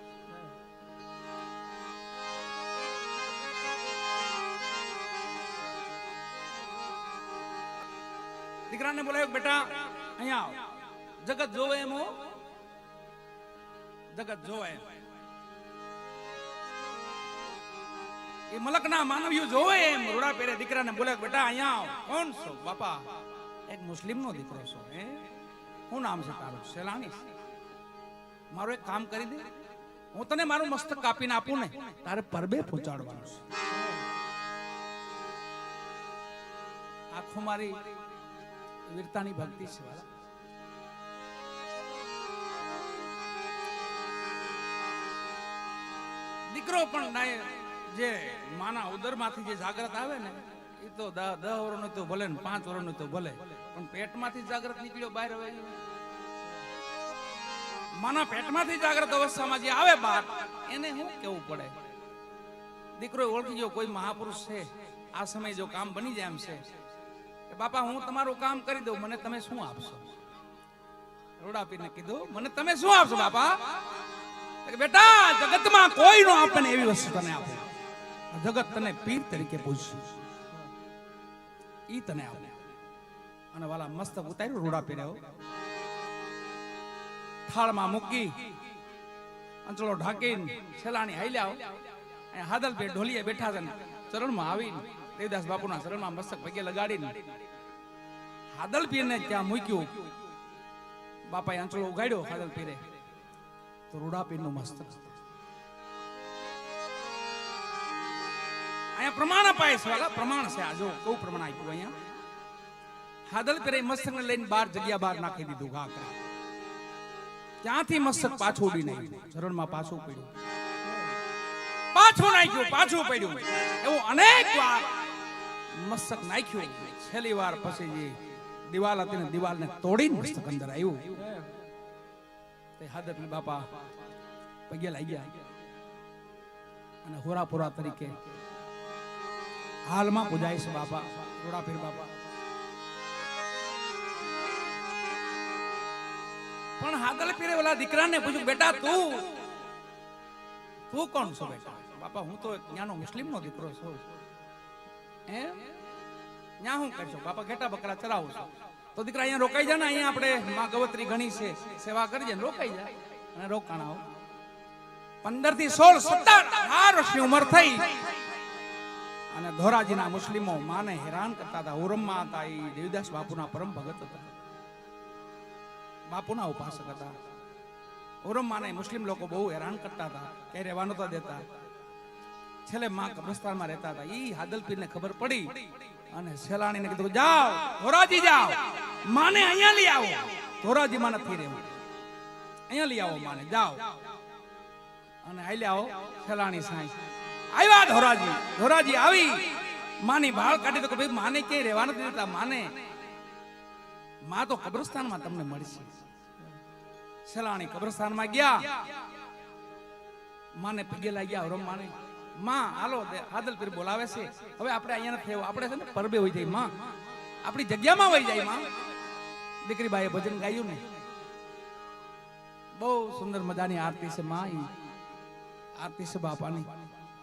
દીકરાને બોલાવ્યો, બેટા અહીંયા આવ, જગત જોવે એમ હો, જગત જોવે એમ. એ મલકના માનવીઓ જોવે એમ રૂડા પહેરે દીકરાને બોલાવ્યો, બેટા અહીંયા આવ. કોણ છો? બાપા એક મુસ્લિમનો દીકરો છો. હે, શું નામ છે તારું? સેલાણી. મારું એક કામ કરી દે, હું તને મારું મસ્તક કાપીને આપું ને, તારે પરબે પહોંચાડવાનું છે. આખું મારી વીરતાની ભક્તિ છે વાલા. દીકરો પણ જે માના ઉદરમાંથી જે જાગૃત આવે ને, એ તો 10 વર્ષનો તો ભલે ને 5 વર્ષનો તો ભલે, પણ પેટમાંથી જાગૃત નીકળ્યો બહાર હવે, માના પેટમાંથી જાગૃત અવસ્થામાં જે આવે બહાર, એને શું કેવું પડે? દીકરો ઓળખી ગયો કોઈ મહાપુરુષ છે, આ સમય જો કામ બની જાય એમ છે. બાપા હું તમારું કામ કરી દઉં, મને તમે શું આપશો? રોડાપીને કીધું, મને તમે શું આપશો બાપા? બેટા જગતમાં કોઈ નો આપે ને એવી વસ્તુ તને આપે. જગત તને પીર તરીકે પૂછશે, ઈ તને આપે. અને વાલા મસ્તક ઉતાર્યું, રોડાપી રહ્યો, થાળમાં મૂકી, અંચળો ઢાંકીને છેલાણી હાલ્યા. હાદલ પે ઢોલીએ બેઠા છે, ચરણમાં આવીને દેવદાસ બાપુના ચરણમાં મસ્તક પગે લગાડીને હાદલ પીરને ત્યાં મૂક્યું. બાપાએ અંચળો ઉગાડ્યો હાદલ પીરે, તો રૂડા પીરનું મસ્તક. અહીંયા પ્રમાણ અપાય છે વાલા, પ્રમાણ છે. આ જો કયું પ્રમાણ આપ્યું અહીંયા? હાદલ પીરે મસ્તકને લઈને 12 જગ્યા બહાર નાખી દીધું ઘા કરી. ત્યાંથી મસ્તક પાછું ઉડી નાખ્યું, ચરણમાં પાછું પડ્યું, પાછું નાખ્યું, પાછું પડ્યું. એવું અનેક વાર મસ્તક નાખ્યું. છેલ્લી વાર પછી જે દિવાલ હતી ને, દિવાલને તોડીને મસ્તક અંદર આવ્યું. તે હાદરપીર બાપા પગે લાગ્યા અને હોરાપુરા તરીકે હાલમાં પૂજાય છે બાપા રોડાપીર બાપા. પણ હાદલ પીરે ઓલા દીકરાને પૂછ્યું, બેટા તું કોણ છો? બેટા બાપા હું તો ત્યાંનો મુસ્લિમનો દીકરો છું. એમ ત્યાં હું કરશો? બાપા ઘેટા બકરા ચરાવું છું. તો દીકરા અહીંયા રોકાઈ જાય ને, અહીંયા આપણે માં ગવત્રી ઘણી છે, સેવા કરજે, રોકાઈ જાય. અને રોકાણા 15 થી 16 17 વર્ષની ઉંમર થઈ અને ધોરાજીના મુસ્લિમો માને હેરાન કરતા હતા. ઓરમમાં હતા, એ દેવદાસ બાપુના પરમ ભગત હતા, બાપુના ઉપાસક હતા. ઓરમમાને મુસ્લિમ લોકો બહુ હેરાન કરતા હતા, ક્યાંય રહેવા નતા દેતા. છેલ્લે માં કબ્રસ્તાનમાં રહેતા હતા. ઈ હાદલ પીરને ખબર પડી અને સેલાણીને કીધું, જાઓ ધોરાજી જાઓ, માને અહીંયા લઈ આવો. ધોરાજીમાં નથી રહેવું, અહીંયા લઈ આવો માને, જાઓ. અને આઈ આવો. સેલાણી સાંઈ આવ્યા ધોરાજી. ધોરાજી આવી માની ભાળ કાઢી તો ભાઈ માને ક્યાંય રહેવા નથી દેતા. માં તો કબ્રસ્તાનમાં તમને મળશે. સેલાણી કબ્રસ્તાનમાં ગયા, માને પગે લાગ્યા. ઓરમ માને, માં હાલો હાદલ પીર બોલાવે છે, હવે આપણે અહીંયા નથી આવ્યો, આપણે છે ને પરબે હોઈ જાય, માં આપણી જગ્યામાં વહી જાય. માં દીકરી બાએ ભજન ગાયું ને, બહુ સુંદર મજાની આરતી છે. માં આરતી છે બાપાની.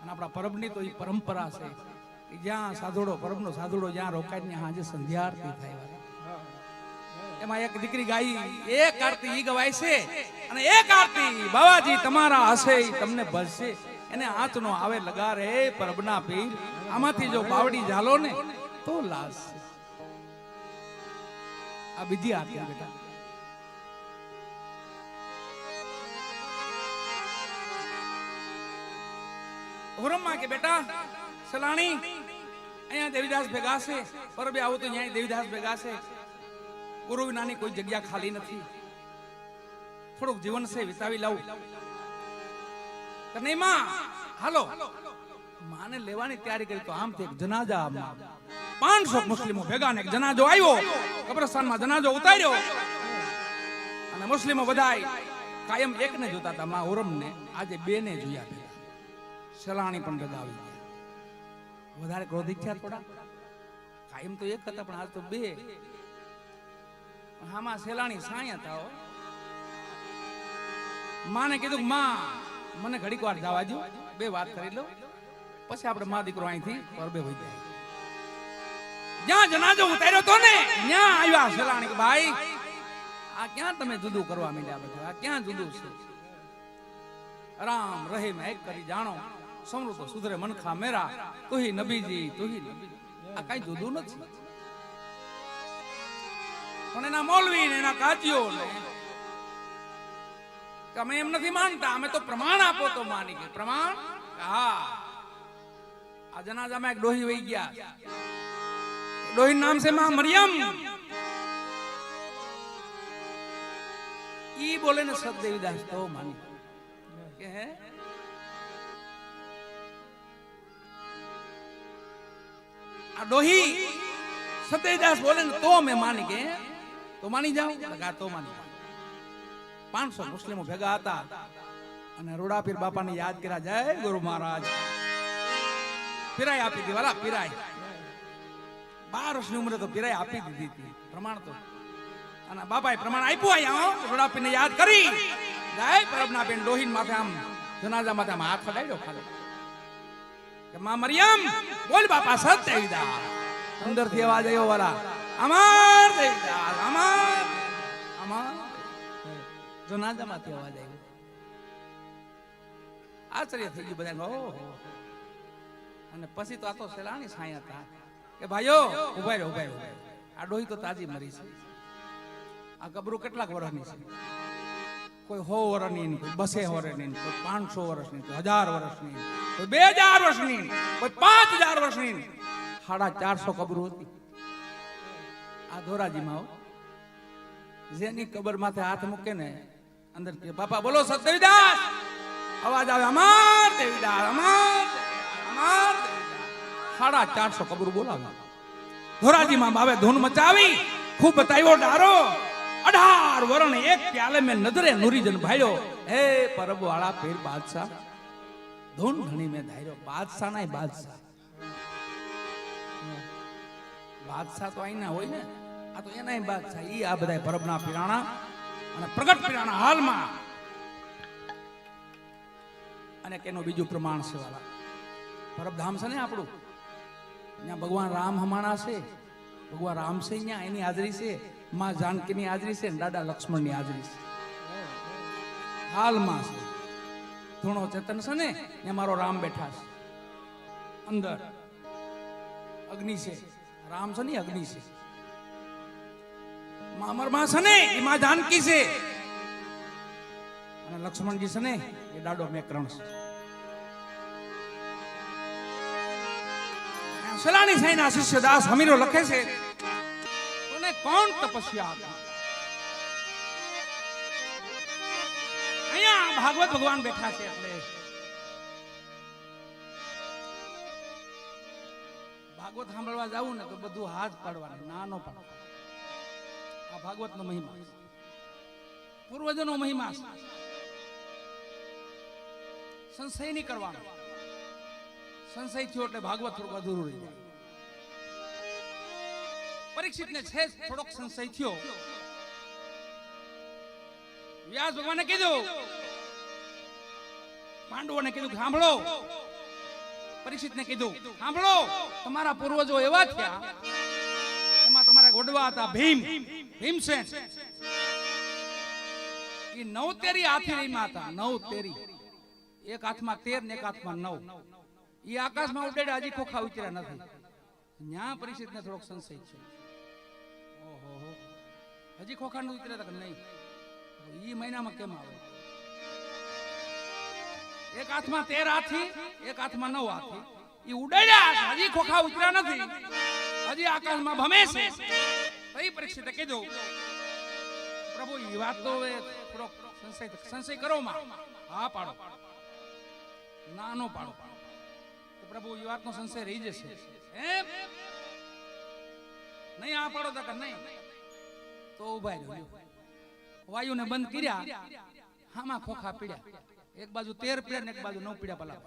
અને આપણા પરબની તો એ પરંપરા છે કે જ્યાં સાધુડો, પરબનો સાધુડો જ્યાં રોકાય ને આજે સંધ્યા આરતી થાય. એમાં એક દીકરી ગાઈ, એક આરતી ઈ ગવાય છે અને એક આરતી બાવાજી તમારા હશે તમને ભજશે. એને હાથ નો આવે લગા રે પરબના પીર, આમાંથી જો બાવડી ઝાલો ને તો લાશ. આ બીજી આરતી બેટા. ઓરમમાં કે બેટા સલાણી અહીંયા દેવીદાસ ભેગા છે, પરબે આવો તો અહીંયા દેવીદાસ ભેગા છે. ગુરુ વિનાની કોઈ જગ્યા ખાલી નથી, થોડુંક જીવન છે વિતાવી લાવું. નહીં માં હાલો. માને લેવાની તૈયારી કરી તો આમ એક જનાજા, 500 મુસ્લિમો ભેગા ને એક જનાજો આવ્યો. કબ્રસ્તાનમાં જનાજો ઉતાર્યો અને મુસ્લિમો બધાય કાયમ એકને જોતા હતા, માં ઓરમ ને. આજે 2 ને જોયા ભેગા. સલાણી પણ ભેગા આવી ગયા. વધારે ક્રોધિત થયા થોડા. કાયમ તો એક હતા, પણ આજ તો 2. હામાં સેલાણી સાયા હતા. માને કીધું માં મને ઘડીક વાર જવા દો, બે વાત કરી લો, પછી આપણે માં દીકરો અહીંથી પરબે વહી જાય. જ્યાં જનાજો ઉતાર્યો તો ને ત્યાં આવ્યા સલાણી કે ભાઈ આ ક્યાં તમે જુદું કરવા માંડ્યા, બધું આ ક્યાં જુદું છે? રામ રહીમ એક કરી જાણો, સમૃ તો સુધરે મનખા મેરા, તુહી નબીજી તુહી નબી. આ કઈ જુદું નથી. પણ એના મૌલવી ને એના કાજીઓ ને અમે એમ નથી માનતા, અમે તો પ્રમાણ આપો તો માની કે પ્રમાણ. હા, આ જનાજામાં એક ડોહી વહી ગયા, ડોહી નામ છે માં મરિયમ. ઈ બોલે ને સત દેવીદાસ તો માની કે હે આ ડોહી સત દેવીદાસ બોલે ને તો મેં માની કે તો માની જાઉં, તો માની જાઉં. 500 મુસ્લિમો ભેગા હતા અને રોડાપીર બાપાને યાદ કર્યા. જય ગુરુ મહારાજ. પીરાય આપી દીધી, વાલા પીરાય 12 વર્ષની ઉંમરે તો પીરાય આપી દીધી હતી પ્રમાણ તો. અને બાપાએ પ્રમાણ આપ્યું. અહીંયા રોડાપીરને યાદ કરી જય પરબના બેન ડોહીન માથે આમ જનાજા માથે આમ હાથ અડાડ્યો ખાલી કે માં મરિયમ બોલ બાપા સત દેવીદાસ. અંદરથી અવાજ આવ્યો, વાલા અમાર દેવીદાસ, અમાર અમાર. જનાજામાંથી અવાજ આવ્યો. આશ્ચર્ય થઈ ગયું બધાને. ઓહો. અને પછી તો આ તો સેલાણી સાયા હતા કે ભાઈઓ ઉભા રહ્યો, ઉભા રહ્યો. આ ડોહી તો તાજી મરી છે. આ કબરું કેટલાક વર્ષની છે? કોઈ 100 વર્ષની, કોઈ 200 વર્ષની, કોઈ 500 વર્ષની, કોઈ 1000 વર્ષની, કોઈ 2000 વર્ષની, કોઈ 5000 વર્ષની. 450 કબરો હતી આ ધોરાજીમાં. જેની કબર માથે હાથ મૂકે ને અંદર કે બાપા બોલો સત દેવીદાસ, અવાજ આવે અમાર દેવીદાસ, અમાર અમાર. 450 કબરો બોલાવે ધોરાજીમાં. બાવે ધૂન મચાવી, ખૂબ બતાવ્યો ડારો. 18 વરણ એક પ્યાલે મેં નજરે નુરીજન ભાઈઓ. હે પરબ વાળા પીર બાદશાહ, ધૂન ઘણી મેં ધાર્યો. બાદશાહ ના બાદશાહ, બાદશાહ તો અહીંના હોય ને, આ તો એના બાદશાહ. ઈ આ બધા પરબના પીરાણા અને પ્રગટ પીરાણા હાલમાં. અને કેનો બીજું પ્રમાણ છે વાલા, પરબધામ છે ને આપણું, ત્યાં ભગવાન રામ હમાણા છે. ભગવાન રામ છે ત્યાં, એની હાજરી છે. માં જાનકીની હાજરી છે, દાદા લક્ષ્મણની હાજરી છે હાલમાં છે. ધૂણો ચેતન છે ને એ મારો રામ બેઠા છે અંદર. અગ્નિ છે, રામ છે ને અગ્નિ છે. અમરમાં છે ને એ માં જાનકી છે. અને લક્ષ્મણજી છે ને એ દાડો મેકરણ છે. સલાણી સાઈના શિષ્ય દાસ હમીરો લખે છે, તને કોણ તપસ્યા આપી? અહીંયા ભાગવત ભગવાન બેઠા છે. એટલે ભાગવત સાંભળવા જાવું ને તો બધું હાથ પાડવાનું, નાનો પાડો. આ ભાગવત નો મહિમા, પૂર્વજોનો મહિમા. સંશય નહીં કરવાનો. સંશય થયો એટલે ભાગવત થોડુંક અધૂરું રહી જાય. પરીક્ષિત ને છે થોડોક સંશય થયો. વ્યાસ ભગવાને કીધું, પાંડવોને કીધું સાંભળો. પરીક્ષિત ને કીધું સાંભળો, તમારા પૂર્વજો એવા થયા, એમાં તમારા ગોડવા હતા ભીમસેન. એ 9 તેરી હાથીમાં હતા. 9 તેરી, એક હાથમાં 13 ને એક હાથમાં 9. એ આકાશમાં ઉડેડા, હજી ખોખા ઉતર્યા નથી. ન્યા પરીક્ષિત ને થોડોક સંશય છે. ઓહો, હજી ખોખા નથી ઉતર્યા કે નહીં? એ મહિનામાં કેમ આવે? એક હાથમાં 13 હાથી, એક હાથમાં 9 હાથી. એ ઉડેડા, હજી ખોખા ઉતર્યા નથી, હજી આકાશમાં ભમે છે. એ પરીક્ષિતે કીધું, પ્રભુ એ વાત તો થોડોક સંશય કરો માં. હા પાડો, નાનો પાડો. પ્રભુ એ વાતનો સંશય રહી જશે એમ નહીં. આ પાડો તો નહીં તો ઉભા રહ્યો. વાયુને બંધ કર્યા, હામાં ખોખા પીડ્યા. એક બાજુ 13 પીડ્યા ને એક બાજુ 9 પીડ્યા. પલા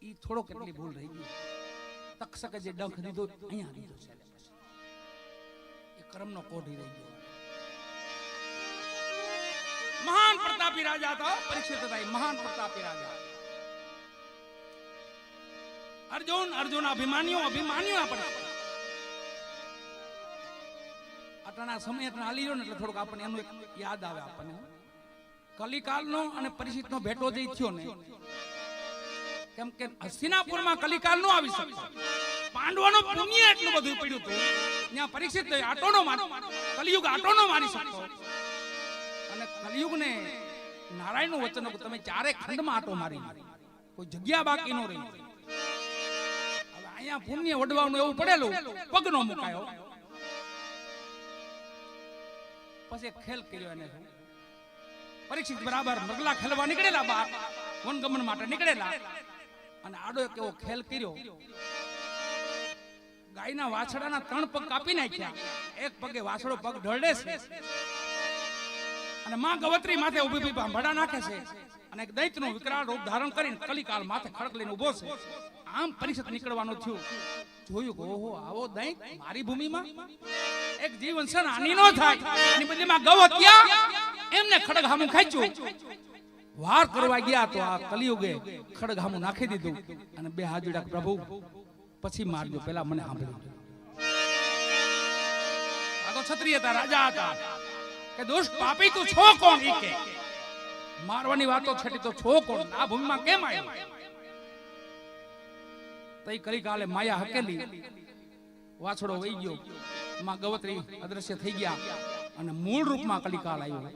ઈ થોડો કેટલી ભૂલ રહી ગઈ. તક્ષકે જે ડંખ દીધો અહીંયા દીધો છે, એ કર્મનો કોઢી રહી ગયો. મહાન પ્રતાપી રાજા હતા પરીક્ષિત હતા, મહાન પ્રતાપી રાજા. અર્જુન અભિમાન્યુ આપણે આટલા સમય હાલી ગયો ને એટલે થોડુંક આપણને એનું એક યાદ આવે આપણને. કલિકાલનો અને પરીક્ષિતનો ભેટો જે થયો ને, કેમ કે હસ્તિનાપુરમાં કલિકાલ નો આવી શકતો, પાંડવોનો પુણ્ય એટલું બધું પડ્યું હતું, ત્યાં પરીક્ષિત કલિયુગ આટો નો મારી શકતો. અને કલિયુગ ને નારાયણનું વચન હતું, તમે ચારે ખંડમાં આટો મારી, કોઈ જગ્યા બાકી ન રહી. હવે અહીંયા પુણ્ય વડવાનું એવું પડેલું, પગ નો મુકાયો. પછી ખેલ કર્યો એને. પરીક્ષિત બરાબર મગલા ખેલવા નીકળેલા, બહાર વનગમન માટે નીકળેલા, અને આડો એક એવો ખેલ કર્યો. ગાયના વાછડાના 3 પગ કાપી નાખ્યા, એક પગે વાછડો પગ ઢળે છે, અને માં ગવત્રી માથે ઊભી ભાંભડા નાખે છે, અને એક દૈત્યનો વિકરાળ રૂપ ધારણ કરીને કલિકાલ માથે ખડક લઈને ઊભો છે. આમ પરીક્ષિત નીકળવાનું થયું. જોયું કે ઓહો, આવો દૈત મારી ભૂમિમાં, એક જીવન છે આની નો થાય, એની બદલીમાં ગવત્યા એમને ખડક હામું ખાચ્યું. વાર કરવા ગયા તો આ કલિયુગે ખડગ હામું નાખી દીધું, અને 2 હાથ જોડ્યા, પ્રભુ પછી મારજો, પેલા મને સાંભળ્યું. આ તો ક્ષત્રિય હતા, રાજા હતા, કે દુષ્ટ પાપી તું છો કોણ? ઈ કે મારવાની વાતો છેટી તો છો કોણ? આ ભૂમિમાં કેમ આવ્યો? તઈ કલિકાલે માયા હકેલી, વાછડો વહી ગયો, માં ગવત્રી અદ્રશ્ય થઈ ગયા, અને મૂળ રૂપમાં કલિકાલ આવ્યો.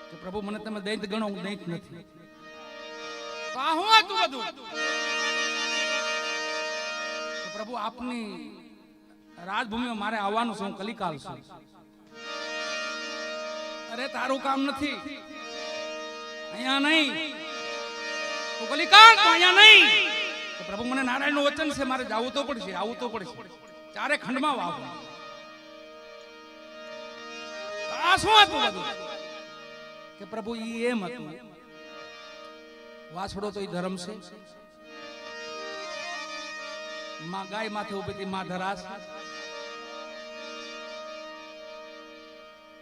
કે પ્રભુ મને તમે દૈત ગણો, હું દૈત નથી. તો આ હું હતું બધું? પ્રભુ આપની રાજભૂમિમાં મારે આવવાનું છે, હું કલિકાલ છું. અરે તારું કામ નથી, અહીંયા નહીં, તું કલિકાલ તો અહીંયા નહીં. તો પ્રભુ મને નારાયણનું વચન છે, મારે જવું તો પડશે, આવવું તો પડશે, ચારે ખંડમાં વાવવું. આ શું હતું બધું? કે પ્રભુ ઈ એમ હતું, વાછડો તો ઈ ધર્મ છે, માં ગાય માથે ઉભી હતી, માં ધરાસ.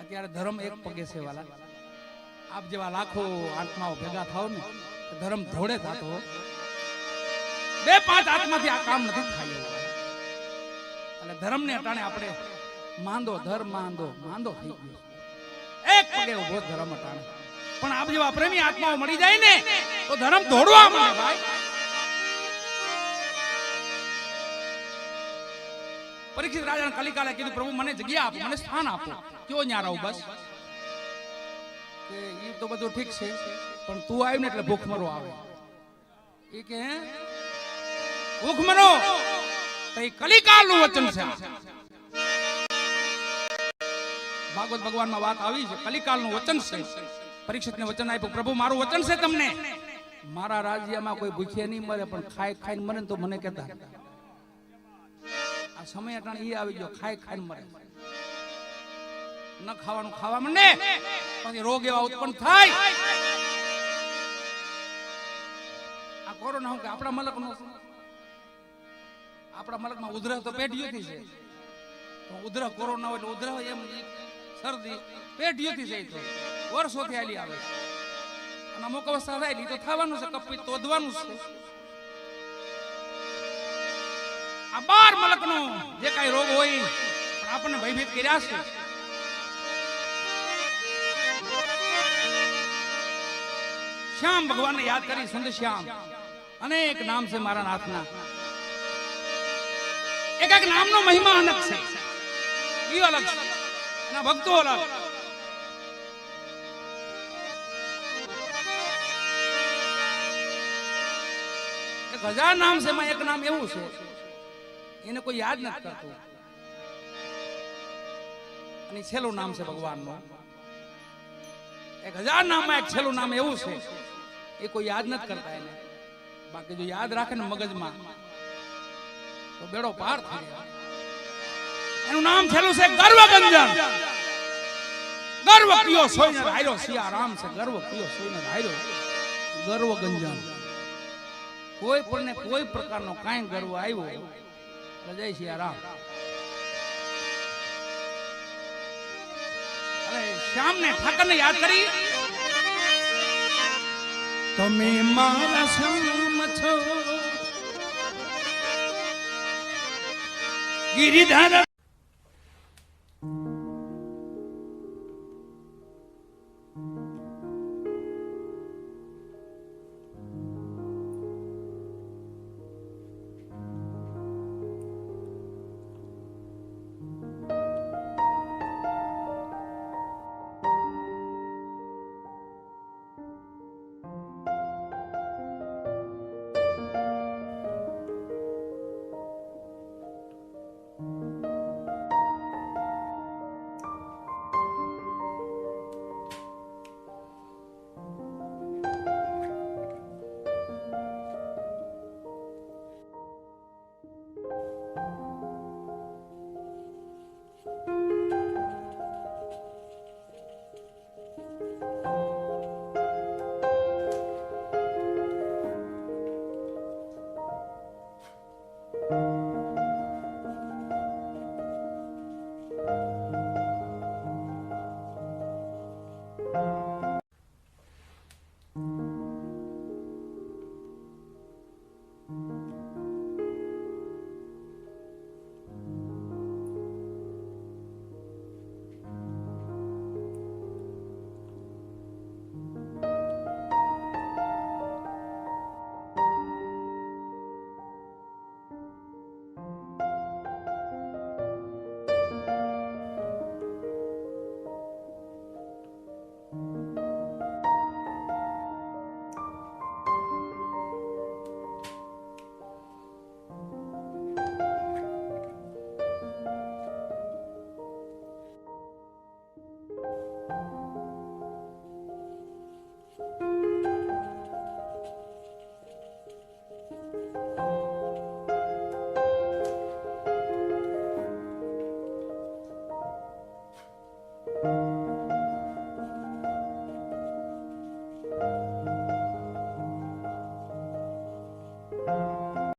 અત્યારે ધર્મ એક પગે છે વાલા. આપ જેવા લાખો આત્માઓ ભેગા થાવ ને, ધર્મ ધોળે થતો, 2-5 આત્માથી આ કામ નથી થાય. એટલે ધર્મ ને અટાણે આપણે માંદો ધર્મ માંદો થઈ ગયો, એક પગે ઉભો ધર્મ અટાણે. પણ આપ જેવા પ્રેમી આત્માઓ મળી જાય ને તો ધર્મ દોડવા મળે ભાઈ. પરીક્ષિત રાજાને કલિકાલે કીધું, પ્રભુ મને જગ્યા આપો, મને સ્થાન આપો, કયો ન્યા રહું? બસ કે એ તો બધું ઠીક છે, પણ તું આવ્યું ને એટલે ભૂખમરો આવે. એ કે ભૂખમરો તો એ કલિકાલનું વચન છે. ભાગવત ભગવાનમાં વાત આવી છે, કલિકાલનું વચન છે. પરીક્ષિતને વચન આપ્યું, પ્રભુ મારું વચન છે તમને, મારા રાજ્યમાં કોઈ ભૂખ્યા નહીં મરે, પણ ખાઈને મરે તો મને કહેતા. આ સમય અટાણે ઈ આવી ગયો, ખાઈને મરે, ન ખાવાનું ખાવા માંડે, પછી રોગ એવા ઉત્પન્ન થાય. આ કોરોના હું કે આપણા મલકમાં ઉધરસ તો પેટીઓથી છે. ઉધરસ કોરોના હોય એટલે ઉધરસ એમ શરદી પેટીઓથી છે, તો વર્ષોથી આલી આવે છે. અને અમુક અવસ્થા થાય તો થવાનું છે, કપી તોડવાનું છે. આ 12 મલકનો જે કાંઈ રોગ હોય પણ આપણને ભયભીત કર્યા છે. શ્યામ ભગવાનને યાદ કરી, સુંદર શ્યામ અનેક નામ છે મારા નાથના. એક નામનો મહિમા અલગ છે, એ અલગ છે, એના ભક્તો અલગ. એક 1000 નામ છે, એમાં એક નામ એવું છે એને કોઈ યાદ નથી કરતું, અને છેલ્લું નામ છે ભગવાનનું. 1000 નામમાં એક છેલ્લું નામ એવું છે એ કોઈ યાદ નથી કરતા એને. બાકી જો યાદ રાખે ને મગજમાં તો બેડો પાર થઈ જાય. એનું નામ છેલ્લું છે ગર્વગંજન. ગર્વ કયો સોઈને હાર્યો, સિયારામ છે. ગર્વ કયો સોઈને હાર્યો, ગર્વગંજન. કોઈ પણ ને કોઈ પ્રકારનો કાંઈ ગર્વ આવ્યો, જય સિયારામ. અરે શ્યામને ઠાકરને યાદ કરી તમે મારા શ્યામ છો ગિરિધર